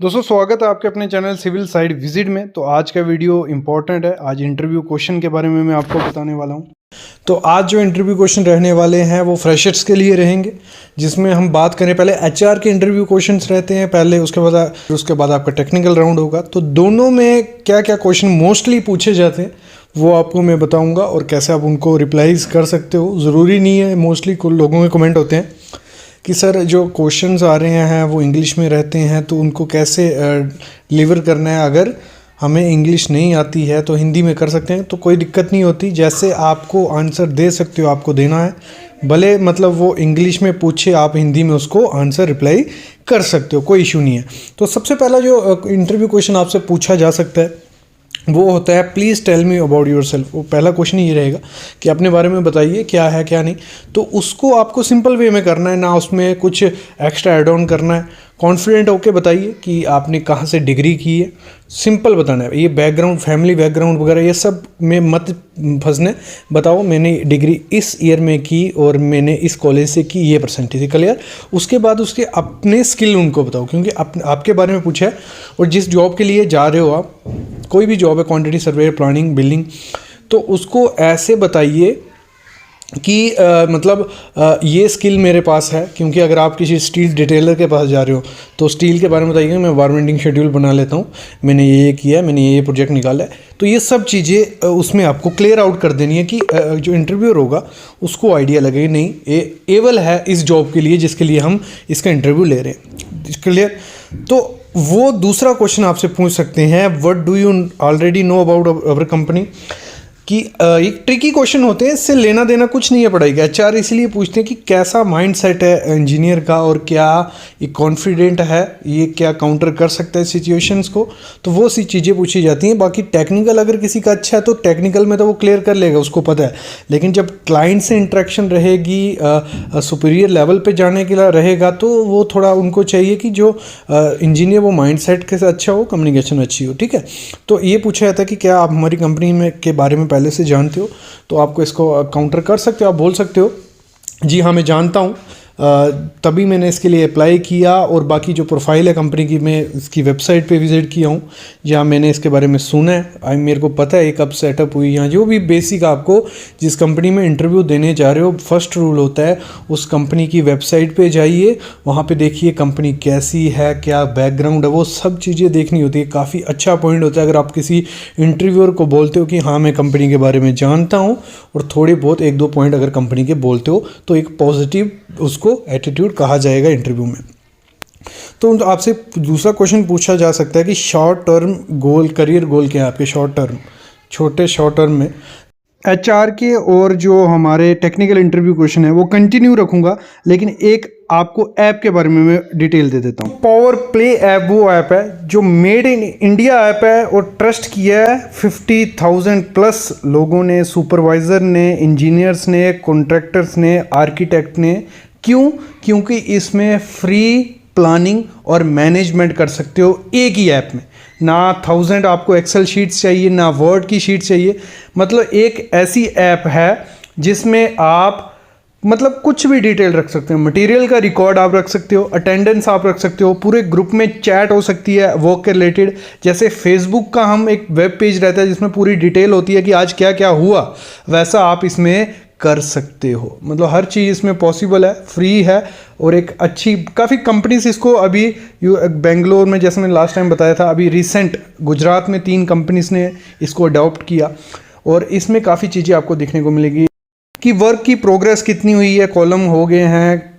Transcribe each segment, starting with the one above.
दोस्तों स्वागत है आपके अपने चैनल सिविल साइड विजिट में। तो आज का वीडियो इंपॉर्टेंट है। आज इंटरव्यू क्वेश्चन के बारे में मैं आपको बताने वाला हूं। तो आज जो इंटरव्यू क्वेश्चन रहने वाले हैं वो फ्रेशर्स के लिए रहेंगे, जिसमें हम बात करें पहले एचआर के इंटरव्यू क्वेश्चंस रहते हैं पहले, उसके बाद आपका टेक्निकल राउंड होगा। तो दोनों में क्या क्या क्वेश्चन मोस्टली पूछे जाते हैं वो आपको मैं बताऊँगा और कैसे आप उनको रिप्लाईज कर सकते हो। ज़रूरी नहीं है, मोस्टली लोगों के कमेंट होते हैं कि सर जो क्वेश्चंस आ रहे हैं वो इंग्लिश में रहते हैं तो उनको कैसे डिलीवर करना है। अगर हमें इंग्लिश नहीं आती है तो हिंदी में कर सकते हैं, तो कोई दिक्कत नहीं होती। जैसे आपको आंसर दे सकते हो आपको देना है, भले मतलब वो इंग्लिश में पूछे आप हिंदी में उसको आंसर रिप्लाई कर सकते हो, कोई इशू नहीं है। तो सबसे पहला जो इंटरव्यू क्वेश्चन आपसे पूछा जा सकता है वो होता है please tell me about yourself. वो पहला क्वेश्चन ये रहेगा कि अपने बारे में बताइए क्या है क्या नहीं। तो उसको आपको सिंपल वे में करना है, ना उसमें कुछ एक्स्ट्रा ऐड ऑन करना है। कॉन्फिडेंट होके बताइए कि आपने कहाँ से डिग्री की है, सिंपल बताना है। ये बैकग्राउंड, फैमिली बैकग्राउंड वगैरह ये सब में मत फंसने। बताओ मैंने डिग्री इस ईयर में की और मैंने इस कॉलेज से की, ये परसेंटेज क्लियर। उसके बाद उसके अपने स्किल उनको बताओ, क्योंकि आपके बारे में पूछा है। और जिस जॉब के लिए जा रहे हो आप, कोई भी जॉब है, क्वांटिटी सर्वे, प्लानिंग, बिल्डिंग, तो उसको ऐसे बताइए कि ये स्किल मेरे पास है। क्योंकि अगर आप किसी स्टील डिटेलर के पास जा रहे हो तो स्टील के बारे में बताइए मैं वारमेंटिंग शेड्यूल बना लेता हूँ, मैंने ये किया है, मैंने ये प्रोजेक्ट निकाला है। तो ये सब चीज़ें उसमें आपको क्लियर आउट कर देनी है कि जो इंटरव्यूअर होगा उसको आइडिया लगे नहीं एबल है इस जॉब के लिए जिसके लिए हम इसका इंटरव्यू ले रहे हैं। क्लियर। तो वो दूसरा क्वेश्चन आपसे पूछ सकते हैं what do you already know about our company, कि एक ट्रिकी क्वेश्चन होते हैं, इससे लेना देना कुछ नहीं है पढ़ाई का। एचआर इसलिए पूछते हैं कि कैसा माइंडसेट है इंजीनियर का और क्या ये कॉन्फिडेंट है, ये क्या काउंटर कर सकता है सिचुएशंस को। तो वो सी चीज़ें पूछी जाती हैं। बाकी टेक्निकल अगर किसी का अच्छा है तो टेक्निकल में तो वो क्लियर कर लेगा, उसको पता है। लेकिन जब क्लाइंट से इंटरेक्शन रहेगी, सुपीरियर लेवल पे जाने के लिए रहेगा, तो वो थोड़ा उनको चाहिए कि जो इंजीनियर वो माइंडसेट के साथ अच्छा हो, कम्युनिकेशन अच्छी हो। ठीक है। तो ये पूछा जाता है कि क्या आप हमारी कंपनी में के बारे में पहले से जानते हो, तो आपको इसको काउंटर कर सकते हो। आप बोल सकते हो जी हाँ मैं जानता हूँ, तभी मैंने इसके लिए अप्लाई किया, और बाकी जो प्रोफाइल है कंपनी की मैं इसकी वेबसाइट पे विज़िट किया हूँ, जहाँ मैंने इसके बारे में सुना है, मेरे को पता है कब सेटअप हुई। यहाँ जो भी बेसिक आपको जिस कंपनी में इंटरव्यू देने जा रहे हो, फर्स्ट रूल होता है उस कंपनी की वेबसाइट पे जाइए, वहाँ पे देखिए कंपनी कैसी है, क्या बैकग्राउंड है, वो सब चीज़ें देखनी होती है। काफ़ी अच्छा पॉइंट होता है अगर आप किसी इंटरव्यूअर को बोलते हो कि हाँ मैं कंपनी के बारे में जानता हूँ, और थोड़े बहुत एक दो पॉइंट अगर कंपनी के बोलते हो तो एक पॉजिटिव उसको एटीट्यूड कहा जाएगा इंटरव्यू में। तो आपसे दूसरा क्वेश्चन पूछा जा सकता है कि short term goal, career goal क्या है आपके शॉर्ट टर्म, छोटे शॉर्ट टर्म में। एचआर के और जो हमारे टेक्निकल इंटरव्यू क्वेश्चन है वो कंटिन्यू रखूंगा, लेकिन एक आपको ऐप के बारे में मैं डिटेल दे देता हूँ। पावर प्ले ऐप वो ऐप है जो मेड इन इंडिया ऐप है और ट्रस्ट किया है 50,000 प्लस लोगों ने, सुपरवाइज़र ने, इंजीनियर्स ने, कॉन्ट्रैक्टर्स ने, आर्किटेक्ट ने। क्यों? क्योंकि इसमें फ्री प्लानिंग और मैनेजमेंट कर सकते हो एक ही ऐप में। ना 1000 आपको एक्सेल शीट्स चाहिए, ना वर्ड की शीट चाहिए। मतलब एक ऐसी ऐप है जिसमें आप कुछ भी डिटेल रख सकते हो। मटेरियल का रिकॉर्ड आप रख सकते हो, अटेंडेंस आप रख सकते हो, पूरे ग्रुप में चैट हो सकती है वर्क के रिलेटेड। जैसे फेसबुक का हम एक वेब पेज रहता है जिसमें पूरी डिटेल होती है कि आज क्या क्या हुआ, वैसा आप इसमें कर सकते हो। मतलब हर चीज़ इसमें पॉसिबल है, फ्री है, और एक अच्छी काफ़ी कंपनीज इसको अभी बेंगलोर में, जैसे मैंने लास्ट टाइम बताया था, अभी रिसेंट गुजरात में 3 कंपनीज ने इसको अडॉप्ट किया। और इसमें काफ़ी चीज़ें आपको देखने को मिलेगी कि वर्क की प्रोग्रेस कितनी हुई है, कॉलम हो गए हैं,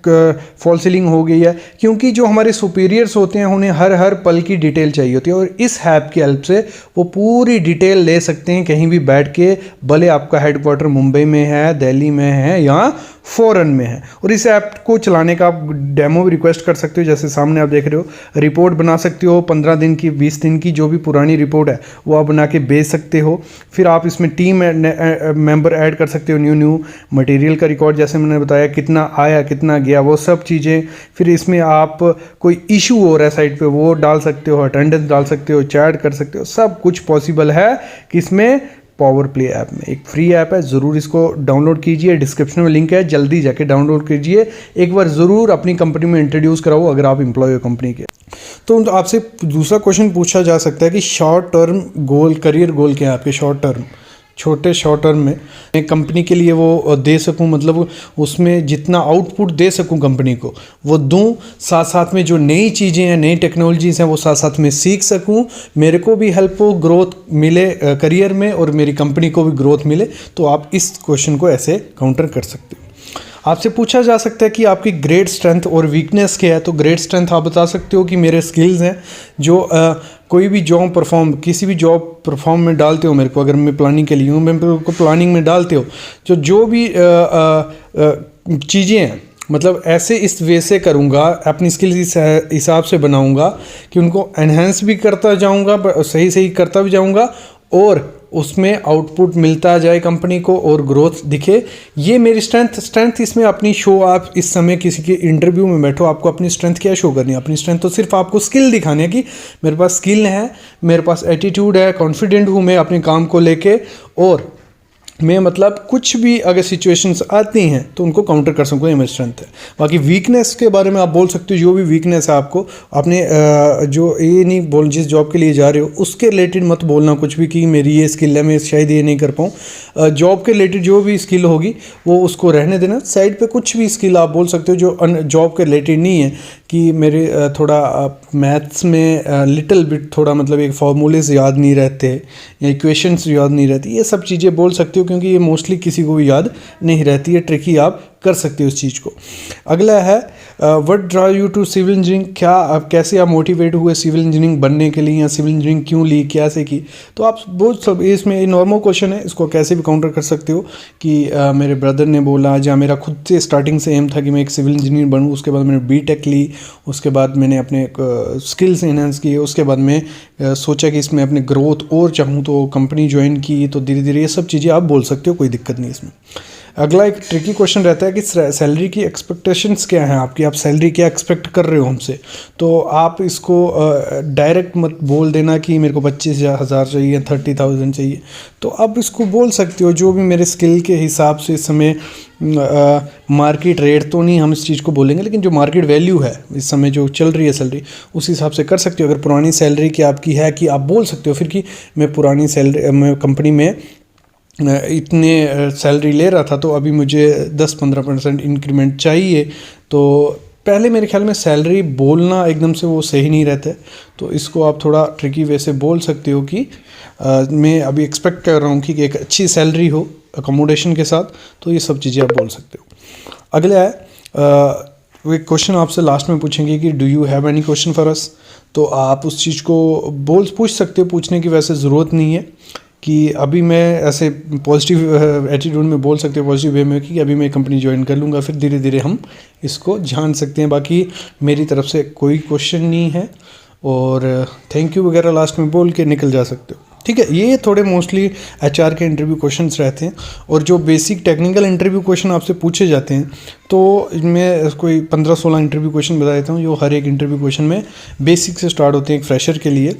फॉल सीलिंग हो गई है। क्योंकि जो हमारे सुपीरियर्स होते हैं उन्हें हर पल की डिटेल चाहिए होती है, और इस ऐप की हेल्प से वो पूरी डिटेल ले सकते हैं कहीं भी बैठ के, भले आपका हेडक्वार्टर मुंबई में है, दिल्ली में है या फ़ॉरेन में है। और इस ऐप को चलाने का आप डेमो भी रिक्वेस्ट कर सकते हो, जैसे सामने आप देख रहे हो। रिपोर्ट बना सकते हो 15 दिन की, 20 दिन की, जो भी पुरानी रिपोर्ट है वो आप बना के भेज सकते हो। फिर आप इसमें टीम मेंबर ऐड कर सकते हो, न्यू मटेरियल का रिकॉर्ड, जैसे मैंने बताया कितना आया कितना गया, वो सब चीज़ें। फिर इसमें आप कोई इशू हो रहा है साइट पे वो डाल सकते हो, अटेंडेंस डाल सकते हो, चैट कर सकते हो, सब कुछ पॉसिबल है कि इसमें पावर प्ले ऐप में। एक फ्री ऐप है, ज़रूर इसको डाउनलोड कीजिए, डिस्क्रिप्शन में लिंक है, जल्दी जाके डाउनलोड कीजिए। एक बार ज़रूर अपनी कंपनी में इंट्रोड्यूस कराओ अगर आप एम्प्लॉय हो कंपनी के। तो आपसे दूसरा क्वेश्चन पूछा जा सकता है कि short term goal, career goal क्या है आपके शॉर्ट टर्म, छोटे शॉर्ट टर्म में मैं कंपनी के लिए वो दे सकूं, मतलब उसमें जितना आउटपुट दे सकूं कंपनी को वो दूं, साथ साथ में जो नई चीज़ें हैं, नई टेक्नोलॉजीज़ हैं वो साथ साथ में सीख सकूं, मेरे को भी हेल्प हो, ग्रोथ मिले करियर में और मेरी कंपनी को भी ग्रोथ मिले। तो आप इस क्वेश्चन को ऐसे काउंटर कर सकते हो। आपसे पूछा जा सकता है कि आपकी ग्रेट स्ट्रेंथ और वीकनेस क्या है। तो ग्रेट स्ट्रेंथ आप बता सकते हो कि मेरे स्किल्स हैं जो कोई भी जॉब परफॉर्म, किसी भी जॉब परफॉर्म में डालते हो मेरे को, अगर मैं प्लानिंग के लिए हूँ, मैं मेरे को प्लानिंग में डालते हो जो भी चीज़ें हैं, मतलब ऐसे इस वे से करूँगा, अपनी स्किल्स इस हिसाब से बनाऊँगा कि उनको एनहेंस भी करता जाऊँगा, सही सही करता भी जाऊँगा और उसमें आउटपुट मिलता जाए कंपनी को और ग्रोथ दिखे। ये मेरी स्ट्रेंथ इसमें अपनी शो, आप इस समय किसी के इंटरव्यू में बैठो, आपको अपनी स्ट्रेंथ क्या शो करनी है? अपनी स्ट्रेंथ तो सिर्फ आपको स्किल दिखानी है कि मेरे पास स्किल है, मेरे पास एटीट्यूड है, कॉन्फिडेंट हूँ मैं अपने काम को लेके, और मैं मतलब कुछ भी अगर सिचुएशंस आती हैं तो उनको काउंटर कर सकूँ, ये मेरी स्ट्रेंथ है। बाकी वीकनेस के बारे में आप बोल सकते हो, जो भी वीकनेस है आपको, आपने जो ये नहीं बोल, जिस जॉब के लिए जा रहे हो उसके रिलेटेड मत बोलना कुछ भी कि मेरी ये स्किल है, मैं शायद ये नहीं कर पाऊँ। जॉब के रिलेटेड जो भी स्किल होगी वो उसको रहने देना। साइड पे कुछ भी स्किल आप बोल सकते हो जो जॉब के रिलेटेड नहीं है, कि मेरे थोड़ा मैथ्स में लिटिल बिट थोड़ा मतलब एक फार्मूलेस याद नहीं रहते या इक्वेशंस याद नहीं रहती, ये सब चीज़ें बोल सकते हो क्योंकि ये मोस्टली किसी को भी याद नहीं रहती है। ट्रिकी आप कर सकते हो इस चीज़ को। अगला है what draw you to civil engineering, क्या आप कैसे आप मोटिवेट हुए सिविल इंजीनियरिंग बनने के लिए, या सिविल इंजीनियरिंग क्यों ली, कैसे की? तो आप बहुत सब, इसमें नॉर्मल क्वेश्चन है, इसको कैसे भी काउंटर कर सकते हो कि मेरे ब्रदर ने बोला, या मेरा खुद से स्टार्टिंग से एम था कि मैं एक सिविल इंजीनियर बनूँ, उसके बाद मैंने बीटेक ली, उसके बाद मैंने अपने स्किल्स इन्हेंस किए, उसके बाद मैं सोचा कि इसमें अपने ग्रोथ और चाहूँ तो कंपनी ज्वाइन की, तो धीरे धीरे ये सब चीज़ें आप बोल सकते हो, कोई दिक्कत नहीं इसमें। अगला एक ट्रिकी क्वेश्चन रहता है कि सैलरी की एक्सपेक्टेशंस क्या हैं आपकी, आप सैलरी क्या एक्सपेक्ट कर रहे हो हमसे। तो आप इसको डायरेक्ट मत बोल देना कि मेरे को 25,000 चाहिए, 30,000 चाहिए। तो आप इसको बोल सकते हो जो भी मेरे स्किल के हिसाब से इस समय मार्केट रेट तो नहीं हम इस चीज़ को बोलेंगे, लेकिन जो मार्केट वैल्यू है इस समय जो चल रही है सैलरी, उस हिसाब से कर सकते हो। अगर पुरानी सैलरी की आपकी है कि आप बोल सकते हो फिर कि मैं पुरानी सैलरी, मैं कंपनी में इतने सैलरी ले रहा था तो अभी मुझे 10-15% इंक्रीमेंट चाहिए। तो पहले मेरे ख्याल में सैलरी बोलना एकदम से वो सही नहीं रहता है, तो इसको आप थोड़ा ट्रिकी वे से बोल सकते हो कि मैं अभी एक्सपेक्ट कर रहा हूँ कि एक अच्छी सैलरी हो अकोमोडेशन के साथ। तो ये सब चीज़ें आप बोल सकते हो। अगला है वो एक क्वेश्चन आपसे लास्ट में पूछेंगे कि do you have any question for us. तो आप उस चीज़ को पूछ सकते हो, पूछने की वैसे ज़रूरत नहीं है कि अभी मैं ऐसे पॉजिटिव एटीट्यूड में बोल सकते हो, पॉजिटिव वे में कि अभी मैं कंपनी ज्वाइन कर लूँगा, फिर धीरे धीरे हम इसको जान सकते हैं। बाकी मेरी तरफ से कोई क्वेश्चन नहीं है और थैंक यू वगैरह लास्ट में बोल के निकल जा सकते हो। ठीक है, ये थोड़े मोस्टली एचआर के इंटरव्यू क्वेश्चंस रहते हैं। और जो बेसिक टेक्निकल इंटरव्यू क्वेश्चन आपसे पूछे जाते हैं तो मैं कोई 15-16 इंटरव्यू क्वेश्चन बता देता हूँ, जो हर एक इंटरव्यू क्वेश्चन में बेसिक से स्टार्ट होते हैं। एक फ्रेशर के लिए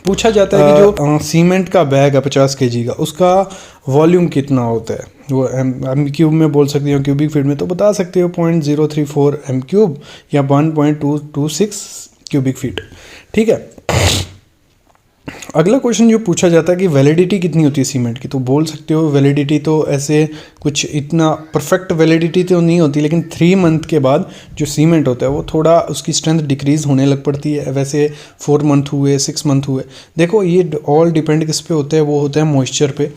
पूछा जाता है कि जो सीमेंट का बैग है 50 kg का, उसका वॉल्यूम कितना होता है। वो एम क्यूब में बोल सकते हो, क्यूबिक फीट में तो बता सकते हो 0.034 एम क्यूब या 1.226 क्यूबिक फीट। ठीक है। अगला क्वेश्चन जो पूछा जाता है कि वैलिडिटी कितनी होती है सीमेंट की, तो बोल सकते हो वैलिडिटी तो ऐसे कुछ इतना परफेक्ट वैलिडिटी तो नहीं होती, लेकिन 3 मंथ के बाद जो सीमेंट होता है वो थोड़ा उसकी स्ट्रेंथ डिक्रीज़ होने लग पड़ती है। वैसे 4 मंथ हुए, 6 मंथ हुए, देखो ये ऑल डिपेंड किस पे होता है, वो होता है मॉइस्चर पे।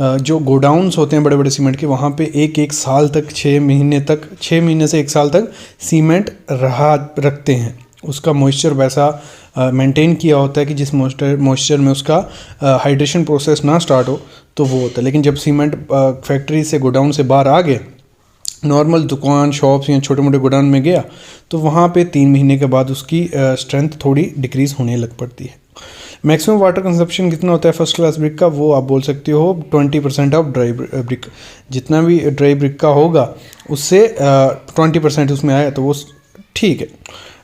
जो गोडाउन्स होते हैं बड़े बड़े सीमेंट के, वहाँ पे एक साल तक 6 महीने से 1 साल तक सीमेंट रखते हैं। उसका मॉइस्चर वैसा मेंटेन किया होता है कि जिस मॉइस्चर में उसका हाइड्रेशन प्रोसेस ना स्टार्ट हो तो वो होता है। लेकिन जब सीमेंट फैक्ट्री से गोडाउन से बाहर आ गए, नॉर्मल दुकान शॉप्स या छोटे मोटे गोडाउन में गया, तो वहाँ पे 3 महीने के बाद उसकी स्ट्रेंथ थोड़ी डिक्रीज़ होने लग पड़ती है। मैक्सिमम वाटर कंजप्शन कितना होता है फर्स्ट क्लास ब्रिक का, वो आप बोल सकते हो 20% ऑफ ड्राई ब्रिक। जितना भी ड्राई ब्रिक का होगा उससे 20% उसमें आया तो वो ठीक है।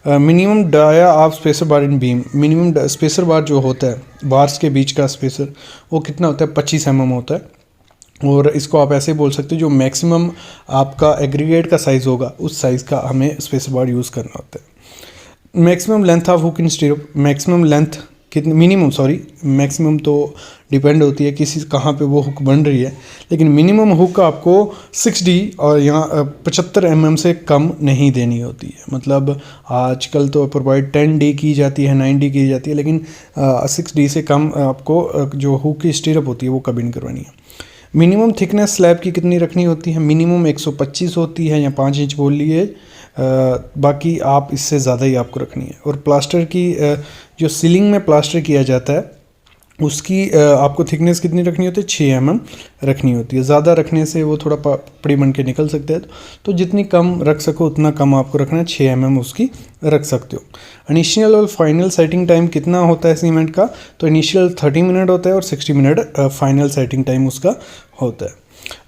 Minimum dia of spacer bar in beam, minimum spacer bar जो होता है बार्स के बीच का स्पेसर, वो कितना होता है 25 mm होता है। और इसको आप ऐसे बोल सकते हो जो मैक्सिमम आपका एग्रीगेट का साइज़ होगा उस साइज़ का हमें स्पेसर बार यूज़ करना होता है। Maximum length of hook in स्टीरअप, maximum length कितनी, मिनिमम सॉरी, मैक्सिमम तो डिपेंड होती है किसी कहाँ पे वो हुक बन रही है, लेकिन मिनिमम हुक आपको 6D और यहाँ 75 mm से कम नहीं देनी होती है। मतलब आजकल तो प्रोवाइड 10D की जाती है, 9D की जाती है, लेकिन 6D से कम आपको जो हुक की स्टीरअप होती है वो कभी नहीं करवानी है। मिनिमम थिकनेस स्लैब की कितनी रखनी होती है? मिनिमम 125 होती है या 5 इंच बोल लिए, बाकी आप इससे ज़्यादा ही आपको रखनी है। और प्लास्टर की जो सीलिंग में प्लास्टर किया जाता है उसकी आपको थिकनेस कितनी रखनी होती है? 6 mm रखनी होती है। ज़्यादा रखने से वो थोड़ा पड़ी बन के निकल सकता है, तो जितनी कम रख सको उतना कम आपको रखना है, 6 mm उसकी रख सकते हो। इनिशियल और फाइनल सेटिंग टाइम कितना होता है सीमेंट का? तो इनिशियल 30 मिनट होता है और 60 मिनट फाइनल सेटिंग टाइम उसका होता है।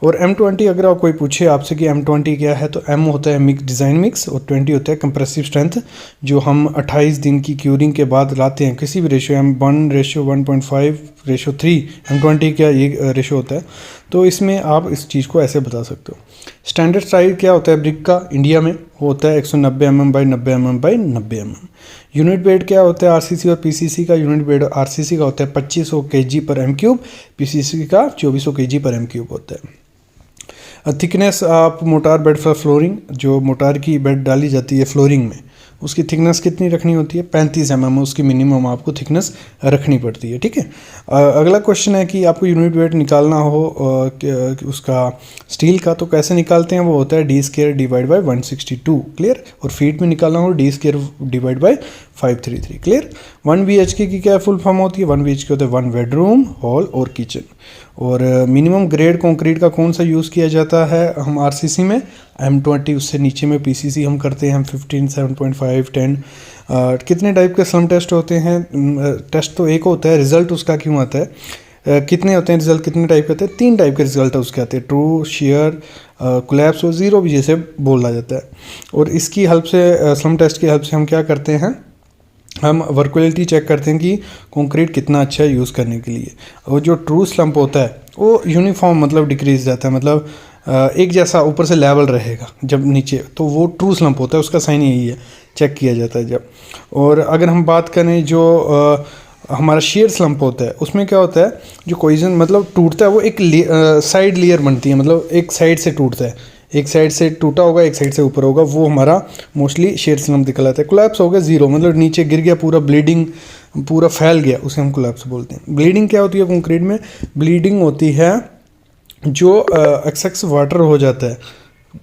और M20 अगर आप कोई पूछे आपसे कि M20 क्या है, तो M होता है मिक्स डिज़ाइन मिक्स और 20 होता है कंप्रेसिव स्ट्रेंथ, जो हम 28 दिन की क्यूरिंग के बाद लाते हैं किसी भी ratio, M1 ratio 1.5 ratio 3, M20 क्या ये रेशियो होता है। तो इसमें आप इस चीज़ को ऐसे बता सकते हो। स्टैंडर्ड साइज क्या होता है ब्रिक का इंडिया में? वो होता है 190 mm by 90 mm by 90 mm। Unit weight क्या होता है RCC और PCC का? यूनिट वेट RCC का होता है 2500 kg पर m3, PCC का 2400 kg पर m3 होता है। थिकनेस आप मोटार बेड फॉर फ्लोरिंग, जो मोटार की बेड डाली जाती है फ्लोरिंग में, उसकी थिकनेस कितनी रखनी होती है? 35 mm उसकी मिनिमम आपको थिकनेस रखनी पड़ती है। ठीक है। अगला क्वेश्चन है कि आपको यूनिट वेट निकालना हो उसका स्टील का, तो कैसे निकालते हैं? वो होता है d² डिवाइड बाई 162, क्लियर। और फीट में निकालना हो d² divide by 533, clear. 1 BHK की क्या फुल फॉर्म होती है? 1 BHK होता है 1 बेडरूम, हॉल और किचन। और मिनिमम ग्रेड कंक्रीट का कौन सा यूज़ किया जाता है हम RCC में? M20, उससे नीचे में PCC हम करते हैं, हम 15, 7.5, 10। कितने टाइप के स्लम टेस्ट होते हैं? टेस्ट तो एक होता है, रिजल्ट उसका क्यों आता है? कितने होते हैं रिजल्ट, कितने टाइप के होते हैं? 3 टाइप के रिजल्ट उसके आते हैं, ट्रू, शेयर, कोलैप्स और ज़ीरो भी जैसे बोला जाता है। और इसकी हेल्प से, स्लम टेस्ट की हेल्प से हम क्या करते हैं? हम वर्कुलिटी चेक करते हैं कि कंक्रीट कितना अच्छा है यूज़ करने के लिए। और जो ट्रू स्लम्प होता है वो यूनिफॉर्म मतलब डिक्रीज जाता है, मतलब एक जैसा ऊपर से लेवल रहेगा जब नीचे, तो वो ट्रू स्लम्प होता है, उसका साइन यही है, चेक किया जाता है जब। और अगर हम बात करें जो हमारा शेयर स्लम्प होता है, उसमें क्या होता है? जो कोइजन मतलब टूटता है वो एक साइड लेयर बनती है, मतलब एक साइड से टूटता है, एक साइड से टूटा होगा एक साइड से ऊपर होगा, वो हमारा मोस्टली शेयर स्लम्प दिखलाता है। कोलैप्स हो गया ज़ीरो, मतलब नीचे गिर गया पूरा, ब्लीडिंग पूरा फैल गया, उसे हम कोलैप्स बोलते हैं। ब्लीडिंग क्या होती है कंक्रीट में? ब्लीडिंग होती है जो एक्सेस वाटर हो जाता है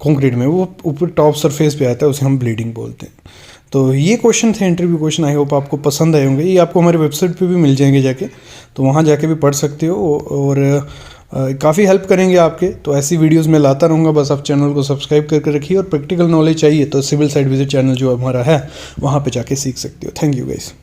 कंक्रीट में, वो ऊपर टॉप सरफेस पे आता है, उसे हम ब्लीडिंग बोलते हैं। तो ये क्वेश्चन थे इंटरव्यू क्वेश्चन, आई होप आपको पसंद आए होंगे। ये आपको हमारे वेबसाइट पे भी मिल जाएंगे जाके, तो वहाँ जाके भी पढ़ सकते हो और काफ़ी हेल्प करेंगे आपके। तो ऐसी वीडियोस मैं लाता रहूँगा, बस आप चैनल को सब्सक्राइब करके रखिए। और प्रैक्टिकल नॉलेज चाहिए तो सिविल साइड विजिट चैनल जो हमारा है वहाँ पे जाके सीख सकते हो। Thank you guys.